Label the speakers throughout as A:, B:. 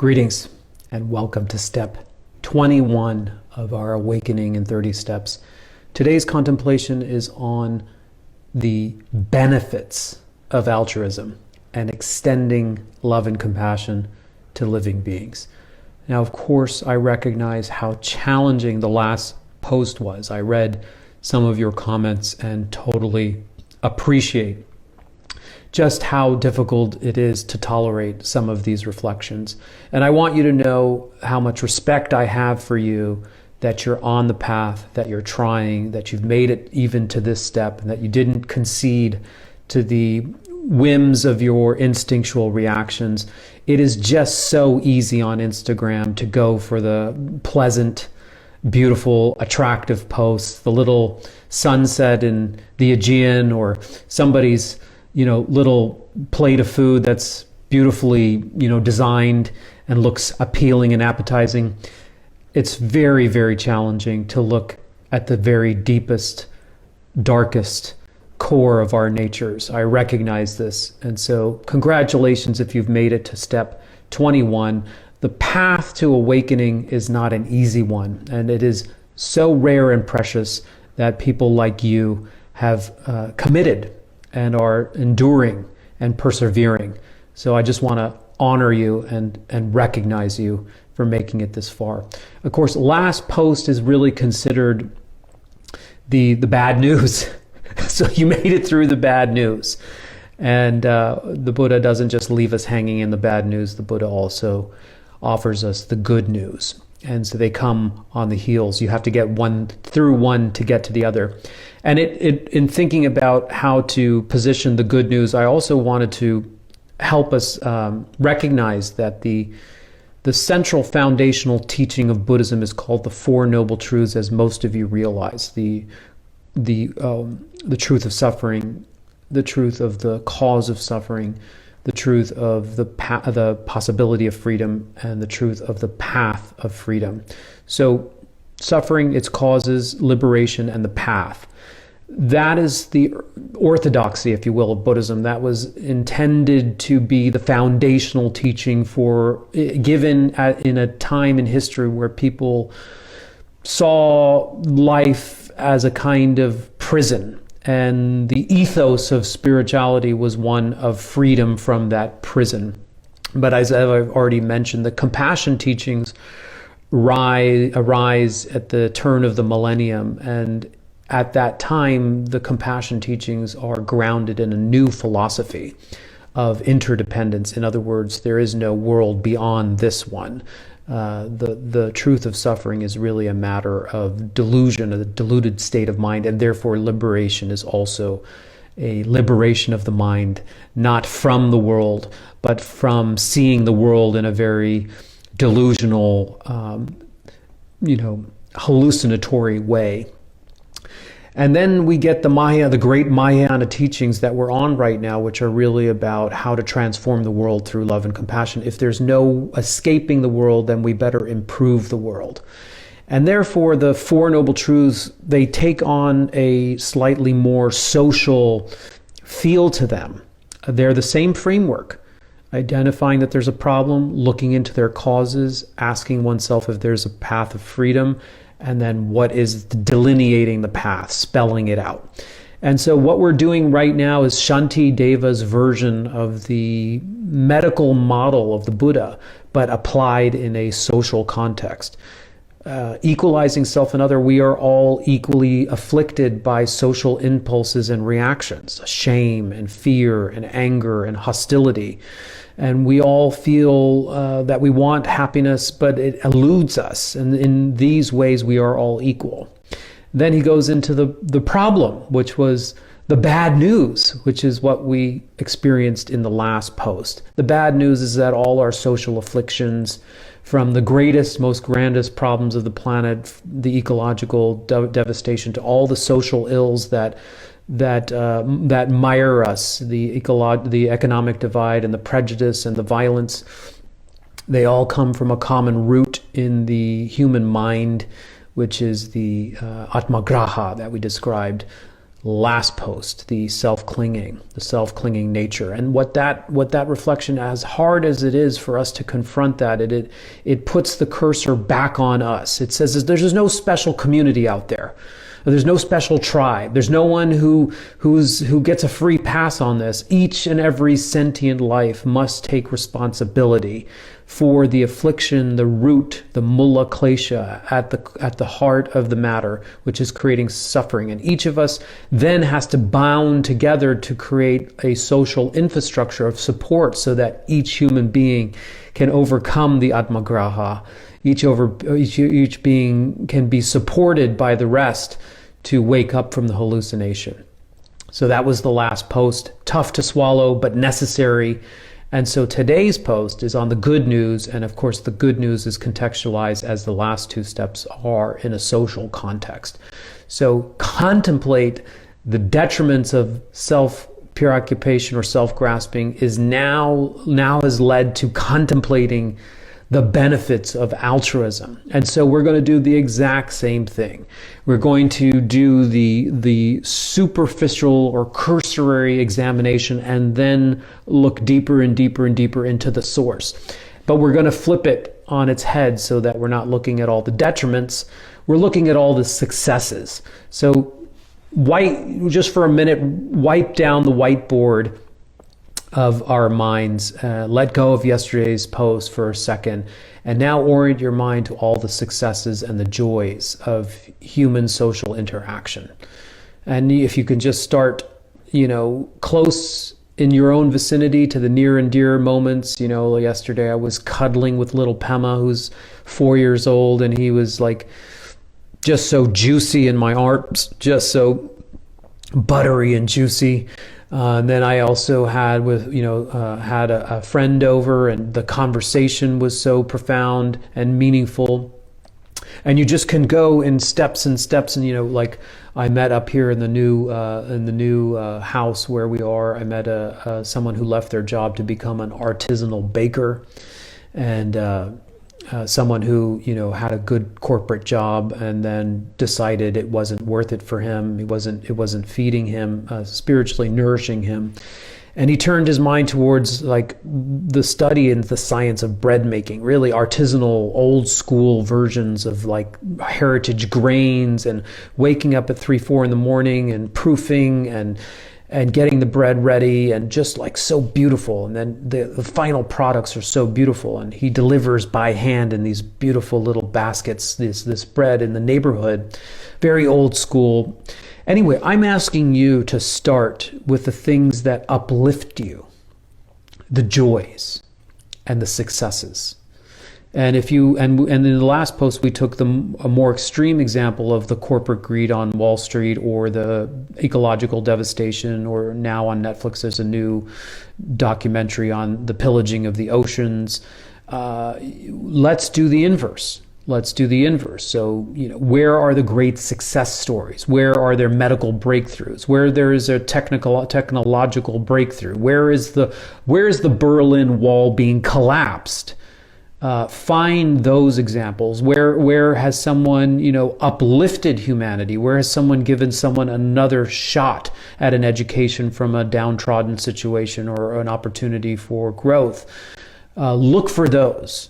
A: Greetings and welcome to step 21 of our Awakening in 30 Steps. Today's contemplation is on the benefits of altruism and extending love and compassion to living beings. Now, of course, I recognize how challenging the last post was. I read some of your comments and totally appreciate just how difficult it is to tolerate some of these reflections. And I want you to know how much respect I have for you, that you're on the path, that you're trying, that you've made it even to this step, and that you didn't concede to the whims of your instinctual reactions. It is just so easy on Instagram to go for the pleasant, beautiful, attractive posts, the little sunset in the Aegean, or somebody's little plate of food that's beautifully, designed and looks appealing and appetizing. It's very, very challenging to look at the very deepest, darkest core of our natures. I recognize this. And so congratulations if you've made it to step 21. The path to awakening is not an easy one. And it is so rare and precious that people like you have committed and are enduring and persevering. So I just want to honor you and recognize you for making it this far. Of course, last post is really considered the bad news. So you made it through the bad news. And the Buddha doesn't just leave us hanging in the bad news. The Buddha also offers us the good news. And so they come on the heels. You have to get through one to get to the other. And in thinking about how to position the good news, I also wanted to help us recognize that the central foundational teaching of Buddhism is called the Four Noble Truths, as most of you realize. The truth of suffering, the truth of the cause of suffering, the truth of the possibility of freedom, and the truth of the path of freedom. So suffering, its causes, liberation, and the path. That is the orthodoxy, if you will, of Buddhism. That was intended to be the foundational teaching given in a time in history where people saw life as a kind of prison. And the ethos of spirituality was one of freedom from that prison. But as I've already mentioned, the compassion teachings arise at the turn of the millennium. And at that time, the compassion teachings are grounded in a new philosophy of interdependence. In other words, there is no world beyond this one. The truth of suffering is really a matter of delusion, a deluded state of mind, and therefore liberation is also a liberation of the mind, not from the world, but from seeing the world in a very delusional, hallucinatory way. And then we get the great Mahayana teachings that we're on right now, which are really about how to transform the world through love and compassion. If there's no escaping the world, then we better improve the world. And therefore, the Four Noble Truths, they take on a slightly more social feel to them. They're the same framework, identifying that there's a problem, looking into their causes, asking oneself if there's a path of freedom, and then what is delineating the path, spelling it out. And so what we're doing right now is Shanti Deva's version of the medical model of the Buddha, but applied in a social context. Equalizing self and other, we are all equally afflicted by social impulses and reactions, shame and fear and anger and hostility. And we all feel that we want happiness, but it eludes us. And in these ways, we are all equal. Then he goes into the problem, which was the bad news, which is what we experienced in the last post. The bad news is that all our social afflictions, from the greatest, most grandest problems of the planet, the ecological devastation, to all the social ills that mire us, the economic divide and the prejudice and the violence, they all come from a common root in the human mind, which is the atmagraha that we described last post, the self-clinging nature. And what that reflection, as hard as it is for us to confront that, it puts the cursor back on us. It says there's no special community out there. There's no special tribe. There's no one who gets a free pass on this. Each and every sentient life must take responsibility for the affliction, the root, the mula klesha at the heart of the matter, which is creating suffering. And each of us then has to bound together to create a social infrastructure of support so that each human being can overcome the atmagraha. Each being can be supported by the rest to wake up from the hallucination. So that was the last post. Tough to swallow, but necessary. And so today's post is on the good news. And of course, the good news is contextualized as the last two steps are in a social context. So contemplate the detriments of self-preoccupation or self-grasping is now has led to contemplating the benefits of altruism. And so we're going to do the exact same thing. We're going to do the superficial or cursory examination and then look deeper and deeper and deeper into the source. But we're going to flip it on its head so that we're not looking at all the detriments. We're looking at all the successes. So just for a minute, wipe down the whiteboard of our minds, let go of yesterday's post for a second, and now orient your mind to all the successes and the joys of human social interaction. And if you can just start, close in your own vicinity to the near and dear moments. Yesterday I was cuddling with little Pema, who's 4 years old, and he was like just so juicy in my arms, just so buttery and juicy. And then I also had had a friend over, and the conversation was so profound and meaningful. And you just can go in steps and steps. And like I met up here in the new house where we are. I met someone who left their job to become an artisanal baker, and someone who had a good corporate job and then decided it wasn't worth it for him. It wasn't feeding him, spiritually nourishing him, and he turned his mind towards like the study and the science of bread making, really artisanal, old school versions of like heritage grains, and waking up at 3-4 in the morning and proofing and getting the bread ready, and just like so beautiful. And then the final products are so beautiful, and he delivers by hand in these beautiful little baskets this bread in the neighborhood. Very old school. Anyway, I'm asking you to start with the things that uplift you, the joys and the successes. And and in the last post, we took a more extreme example of the corporate greed on Wall Street, or the ecological devastation, or now on Netflix there's a new documentary on the pillaging of the oceans. Let's do the inverse. So, where are the great success stories? Where are there medical breakthroughs? Where there is a technological breakthrough? Where is the Berlin Wall being collapsed? Find those examples. Where has someone, uplifted humanity? Where has someone given someone another shot at an education from a downtrodden situation or an opportunity for growth? Look for those.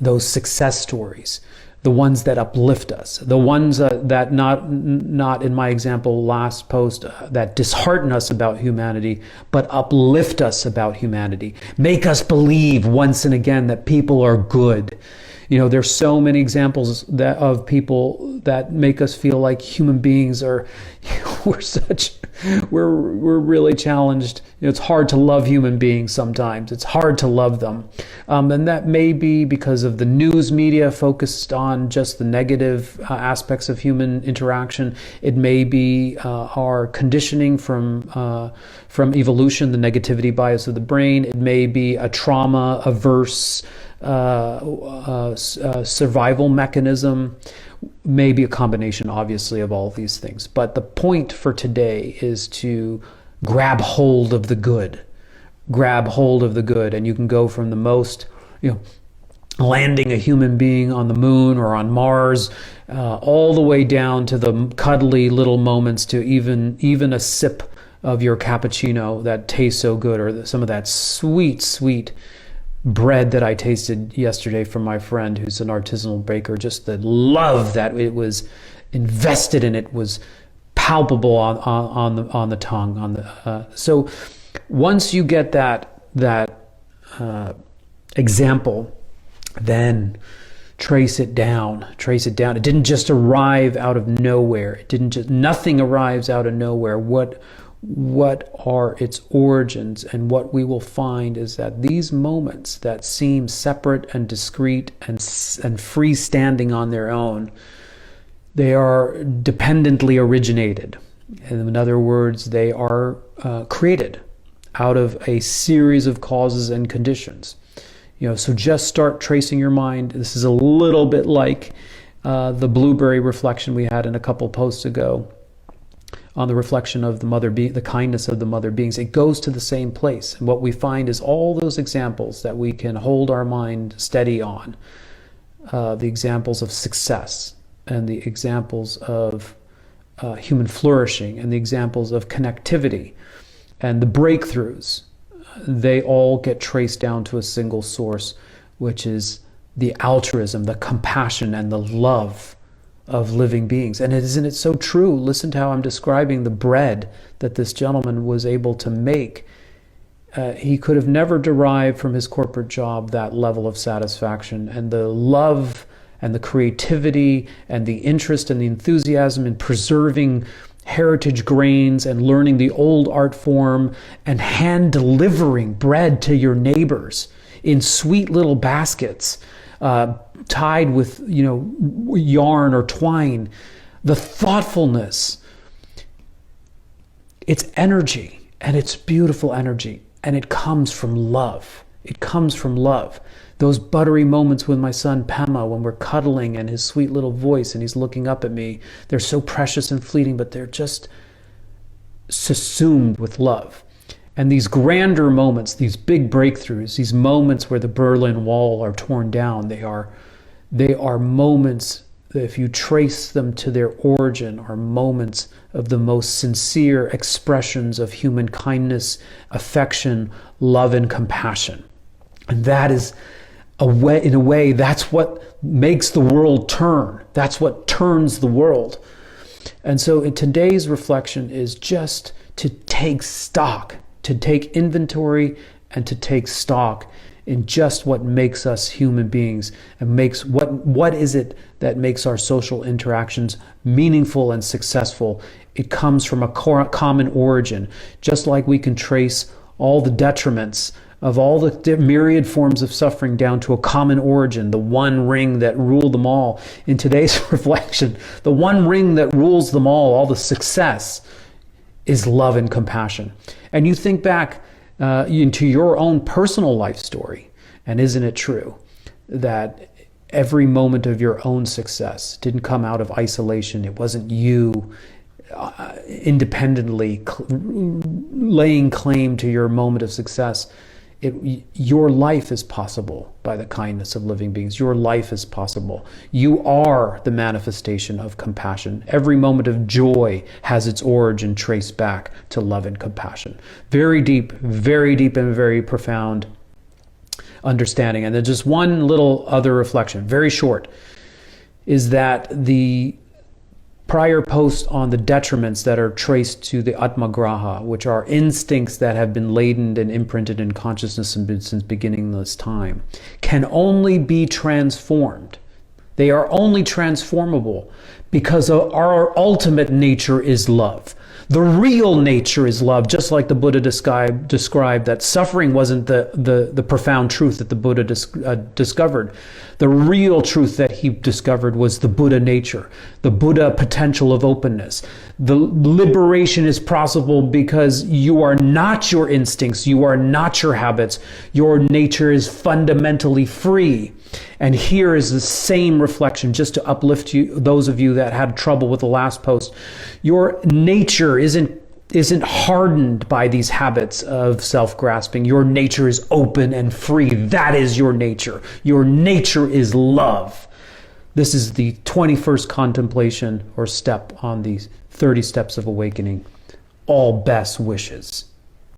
A: Those success stories, the ones that uplift us, the ones that not in my example last post that dishearten us about humanity, but uplift us about humanity, make us believe once and again that people are good. There's so many examples of people that make us feel like human beings are, we're really challenged. It's hard to love human beings sometimes. It's hard to love them. And that may be because of the news media focused on just the negative aspects of human interaction. It may be our conditioning from evolution, the negativity bias of the brain. It may be a trauma-averse survival mechanism, maybe a combination, obviously, of all of these things. But the point for today is to grab hold of the good. And you can go from the most, landing a human being on the moon or on Mars, all the way down to the cuddly little moments, to even a sip of your cappuccino that tastes so good, or some of that sweet, sweet bread that I tasted yesterday from my friend who's an artisanal baker. Just the love that it was invested in it was palpable on the tongue. So once you get that example, then trace it down. It didn't just arrive out of nowhere. Nothing arrives out of nowhere. What are its origins? And what we will find is that these moments that seem separate and discrete and freestanding on their own, they are dependently originated. In other words, they are created out of a series of causes and conditions. So just start tracing your mind. This is a little bit like the blueberry reflection we had in a couple posts ago on the reflection of the kindness of the mother beings. It goes to the same place. And what we find is all those examples that we can hold our mind steady on, the examples of success and the examples of human flourishing and the examples of connectivity and the breakthroughs, they all get traced down to a single source, which is the altruism, the compassion, and the love of living beings. And isn't it so true? Listen to how I'm describing the bread that this gentleman was able to make. He could have never derived from his corporate job that level of satisfaction, and the love and the creativity and the interest and the enthusiasm in preserving heritage grains and learning the old art form and hand delivering bread to your neighbors in sweet little baskets, tied with yarn or twine. The thoughtfulness, it's energy, and it's beautiful energy, and it comes from love. It comes from love. Those buttery moments with my son Pema, when we're cuddling, and his sweet little voice, and he's looking up at me, they're so precious and fleeting, but they're just subsumed with love. And these grander moments, these big breakthroughs, these moments where the Berlin Wall are torn down, they are moments that, if you trace them to their origin, are moments of the most sincere expressions of human kindness, affection, love, and compassion. And that is in a way, that's what makes the world turn. That's what turns the world. And so in today's reflection is just to take stock, to take inventory, and to take stock in just what makes us human beings, and makes what is it that makes our social interactions meaningful and successful. It comes from a common origin, just like we can trace all the detriments of all the myriad forms of suffering down to a common origin, the one ring that ruled them all. In today's reflection, the one ring that rules them all the success, is love and compassion. And you think back into your own personal life story, and isn't it true that every moment of your own success didn't come out of isolation? It wasn't you independently laying claim to your moment of success. Your life is possible by the kindness of living beings. Your life is possible. You are the manifestation of compassion. Every moment of joy has its origin traced back to love and compassion. Very deep and very profound understanding. And then just one little other reflection, very short, is that the prior post on the detriments that are traced to the Atmagraha, which are instincts that have been laden and imprinted in consciousness since beginningless time, can only be transformed. They are only transformable because our ultimate nature is love. The real nature is love, just like the Buddha described that suffering wasn't the profound truth that the Buddha discovered. The real truth that he discovered was the Buddha nature, the Buddha potential of openness. The liberation is possible because you are not your instincts, you are not your habits. Your nature is fundamentally free. And here is the same reflection, just to uplift you, those of you that had trouble with the last post. Your nature isn't isn't hardened by these habits of self-grasping. Your nature is open and free. That is your nature. Your nature is love. This is the 21st contemplation or step on these 30 steps of awakening. All best wishes.